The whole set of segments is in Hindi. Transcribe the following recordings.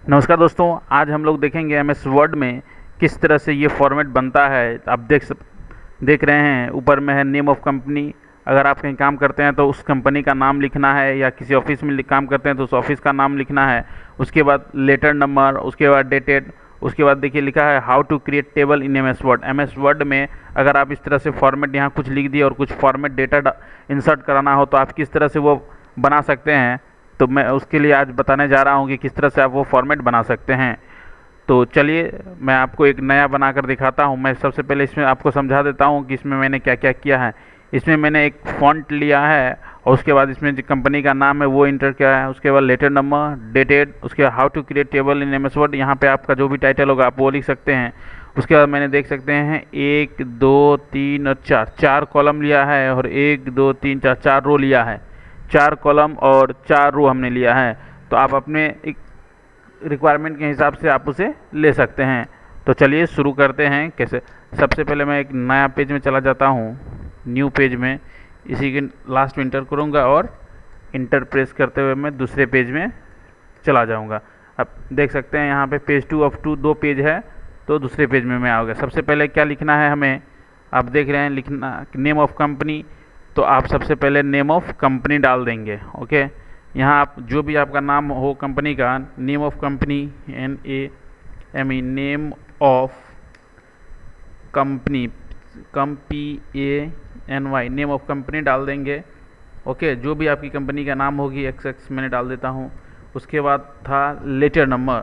नमस्कार दोस्तों, आज हम लोग देखेंगे एमएस वर्ड में किस तरह से ये फॉर्मेट बनता है। आप देख रहे हैं ऊपर में है नेम ऑफ़ कंपनी। अगर आप कहीं काम करते हैं तो उस कंपनी का नाम लिखना है, या किसी ऑफिस में काम करते हैं तो उस ऑफिस का नाम लिखना है। उसके बाद लेटर नंबर, उसके बाद डेटेड, उसके बाद देखिए लिखा है how to create table in MS Word. MS Word में अगर आप इस तरह से फॉर्मेट यहाँ कुछ लिख दिए और कुछ फॉर्मेट डेटा इंसर्ट कराना हो तो आप किस तरह से वो बना सकते हैं। तो मैं उसके लिए आज बताने जा रहा हूँ कि किस तरह से आप वो फॉर्मेट बना सकते हैं। तो चलिए मैं आपको एक नया बनाकर दिखाता हूँ। मैं सबसे पहले इसमें आपको समझा देता हूँ कि इसमें मैंने क्या क्या किया है। इसमें मैंने एक फ़ॉन्ट लिया है और उसके बाद इसमें जो कंपनी का नाम है वो इंटर किया है। उसके बाद लेटर नंबर, डेटेड, उसके बाद how to create table in MS Word. यहाँ पे आपका जो भी टाइटल होगा आप वो लिख सकते हैं। उसके बाद मैंने देख सकते हैं 1 2 3 और 4 कॉलम लिया है, और 1 2 3 4 रो लिया है। 4 कॉलम और 4 रो हमने लिया है। तो आप अपने एक रिक्वायरमेंट के हिसाब से आप उसे ले सकते हैं। तो चलिए शुरू करते हैं कैसे। सबसे पहले मैं एक नया पेज में चला जाता हूँ, न्यू पेज में। इसी के लास्ट में इंटर करूँगा और इंटर प्रेस करते हुए मैं दूसरे पेज में चला जाऊँगा। अब देख सकते हैं यहाँ पे पेज 2 ऑफ 2 दो पेज है, तो दूसरे पेज में मैं आ गया। सबसे पहले क्या लिखना है हमें, आप देख रहे हैं लिखना नेम ऑफ़ कंपनी। तो आप सबसे पहले नेम ऑफ़ कंपनी डाल देंगे। ओके, यहाँ आप जो भी आपका नाम हो कंपनी का, name of company, NAME, name of company, PANY, name of company डाल देंगे। ओके, जो भी आपकी कंपनी का नाम होगी XX मैंने डाल देता हूँ। उसके बाद था लेटर नंबर,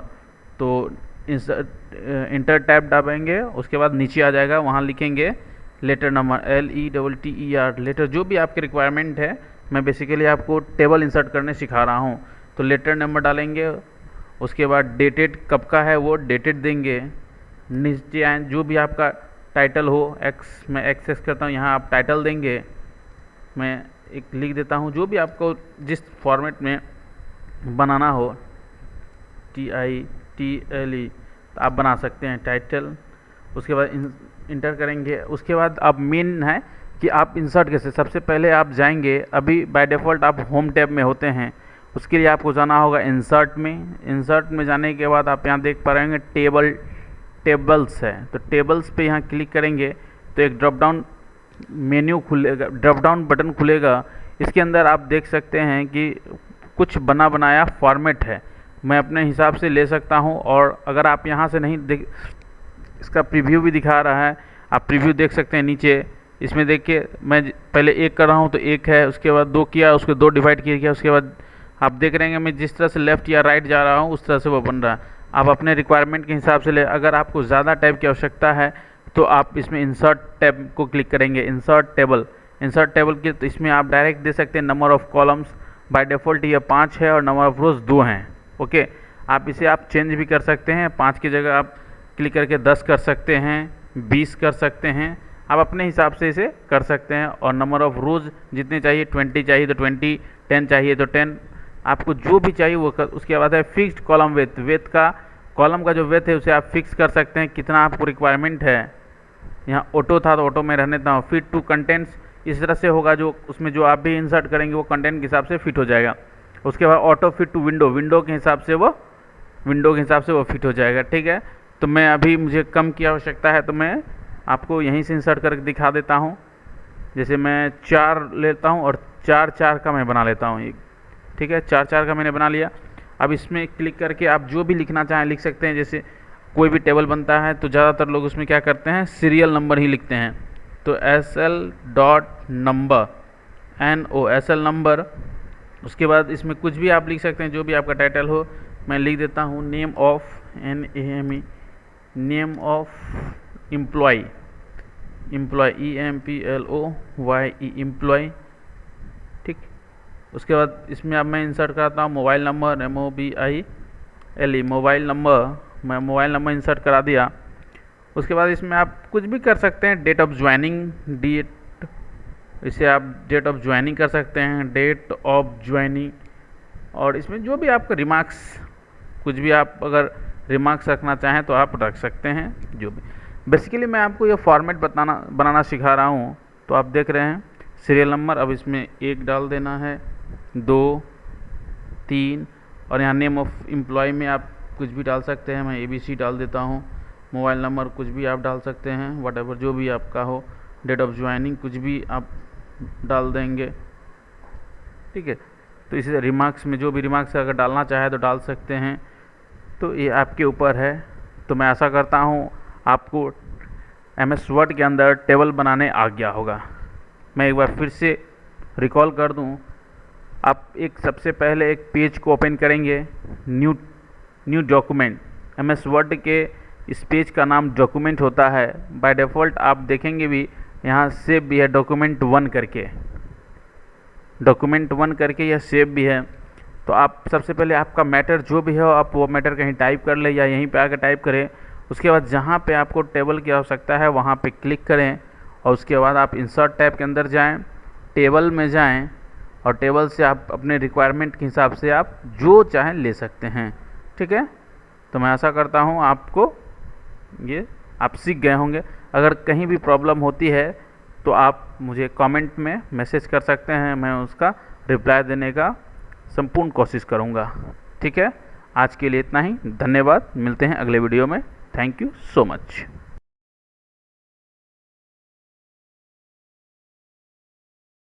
तो इंटर टैब दबाएंगे। उसके बाद नीचे आ जाएगा, वहाँ लिखेंगे लेटर नंबर, LETTER, लेटर जो भी आपकी रिक्वायरमेंट है। मैं बेसिकली आपको टेबल इंसर्ट करने सिखा रहा हूँ। तो लेटर नंबर डालेंगे। उसके बाद डेटेड कब का है वो डेटेड देंगे। नीचे आए जो भी आपका टाइटल हो, मैं एक्सेस करता हूँ, यहाँ आप टाइटल देंगे। मैं एक लिख देता हूँ जो भी आपको जिस फॉर्मेट में बनाना हो, TITLE, तो आप बना सकते हैं टाइटल। उसके बाद इंटर करेंगे। उसके बाद अब मेन है कि आप इंसर्ट कैसे। सबसे पहले आप जाएंगे, अभी बाय डिफ़ॉल्ट आप होम टैब में होते हैं, उसके लिए आपको जाना होगा इंसर्ट में। इंसर्ट में जाने के बाद आप यहाँ देख पा रहे हैं टेबल्स है। तो टेबल्स पे यहाँ क्लिक करेंगे तो एक ड्रॉप डाउन मेन्यू खुलेगा, ड्रॉप डाउन बटन खुलेगा। इसके अंदर आप देख सकते हैं कि कुछ बना बनाया फॉर्मेट है, मैं अपने हिसाब से ले सकता हूं। और अगर आप यहां से नहीं देख, इसका प्रीव्यू भी दिखा रहा है, आप प्रीव्यू देख सकते हैं नीचे। इसमें देखिए मैं पहले 1 कर रहा हूं तो 1 है, उसके बाद 2 किया, उसके 2 डिवाइड किया, उसके बाद आप देख रहे हैं मैं जिस तरह से लेफ़्ट या राइट जा रहा हूं उस तरह से वो बन रहा है। आप अपने रिक्वायरमेंट के हिसाब से ले। अगर आपको ज़्यादा टैब की आवश्यकता है तो आप इसमें इंसर्ट टैब को क्लिक करेंगे, इंसर्ट टेबल के। तो इसमें आप डायरेक्ट दे सकते हैं number of columns. By default ये 5 है और नंबर ऑफ़ रोज़ 2 हैं। ओके, आप इसे आप चेंज भी कर सकते हैं। 5 की जगह आप क्लिक करके 10 कर सकते हैं, 20 कर सकते हैं। आप अपने हिसाब से इसे कर सकते हैं। और नंबर ऑफ़ रोज़ जितने चाहिए, 20 चाहिए तो 20, 10 चाहिए तो 10, आपको जो भी चाहिए वो कर। उसके बाद है फिक्स्ड कॉलम वेथ का, कॉलम का जो वेथ है उसे आप फिक्स कर सकते हैं कितना आपको रिक्वायरमेंट है। यहाँ ऑटो था तो ऑटो में रहने देता हूँ। फिट टू कंटेंट्स इस तरह से होगा, जो उसमें जो आप भी इंसर्ट करेंगे वो कंटेंट के हिसाब से फिट हो जाएगा। उसके बाद ऑटो फिट टू विंडो के हिसाब से वो फिट हो जाएगा। ठीक है, तो मैं अभी मुझे कम की आवश्यकता है तो मैं आपको यहीं से इंसर्ट करके दिखा देता हूँ। जैसे मैं 4 लेता हूँ और 4 का मैं बना लेता हूँ। ठीक है, 4 का मैंने बना लिया। अब इसमें क्लिक करके आप जो भी लिखना चाहें लिख सकते हैं। जैसे कोई भी टेबल बनता है तो ज़्यादातर लोग उसमें क्या करते हैं, सीरियल नंबर ही लिखते हैं। तो SL.नंबर, SL नंबर। उसके बाद इसमें कुछ भी आप लिख सकते हैं, जो भी आपका टाइटल हो। मैं लिख देता हूँ name of, NAME, name of employee, EMPLOYE, employee. ठीक, उसके बाद इसमें अब मैं इंसर्ट करता हूँ mobile number, MOBILE, mobile number. मैं मोबाइल नंबर इंसर्ट करा दिया। उसके बाद इसमें आप कुछ भी कर सकते हैं। डेट ऑफ ज्वाइनिंग, इसे आप डेट ऑफ ज्वाइनिंग कर सकते हैं, डेट ऑफ ज्वाइनिंग। और इसमें जो भी आपका रिमार्क्स, कुछ भी आप अगर रिमार्क्स रखना चाहें तो आप रख सकते हैं। जो भी बेसिकली मैं आपको ये फॉर्मेट बनाना सिखा रहा हूँ। तो आप देख रहे हैं सीरियल नंबर, अब इसमें 1 डाल देना है, 2, 3, और यहाँ नेम ऑफ़ एम्प्लॉय में आप कुछ भी डाल सकते हैं। मैं ABC डाल देता हूँ। मोबाइल नंबर कुछ भी आप डाल सकते हैं, वट जो भी आपका हो। डेट ऑफ ज्वाइनिंग कुछ भी आप डाल देंगे, ठीक है। तो इसी रिमार्क्स में जो भी रिमार्क्स अगर डालना चाहे तो डाल सकते हैं। तो ये आपके ऊपर है। तो मैं आशा करता हूँ आपको MS वर्ड के अंदर टेबल बनाने आ गया होगा। मैं एक बार फिर से रिकॉल कर दूँ। आप एक सबसे पहले एक पेज को ओपन करेंगे, न्यू डॉक्यूमेंट। MS वर्ड के इस पेज का नाम डॉक्यूमेंट होता है। बाय डिफ़ॉल्ट आप देखेंगे भी यहाँ सेव भी है, डॉक्यूमेंट 1 करके यह सेव भी है। तो आप सबसे पहले आपका मैटर जो भी है आप वो मैटर कहीं टाइप कर ले या यहीं पे आकर टाइप करें। उसके बाद जहाँ पे आपको टेबल की आवश्यकता है वहाँ पे क्लिक करें और उसके बाद आप इंसर्ट टैब के अंदर जाएं, टेबल में जाएं और टेबल से आप अपने रिक्वायरमेंट के हिसाब से आप जो चाहें ले सकते हैं, ठीक है। तो मैं आशा करता हूँ आपको ये आप सीख गए होंगे। अगर कहीं भी प्रॉब्लम होती है तो आप मुझे कमेंट में मैसेज कर सकते हैं, मैं उसका रिप्लाई देने का संपूर्ण कोशिश करूँगा, ठीक है। आज के लिए इतना ही, धन्यवाद। मिलते हैं अगले वीडियो में। Thank you so much.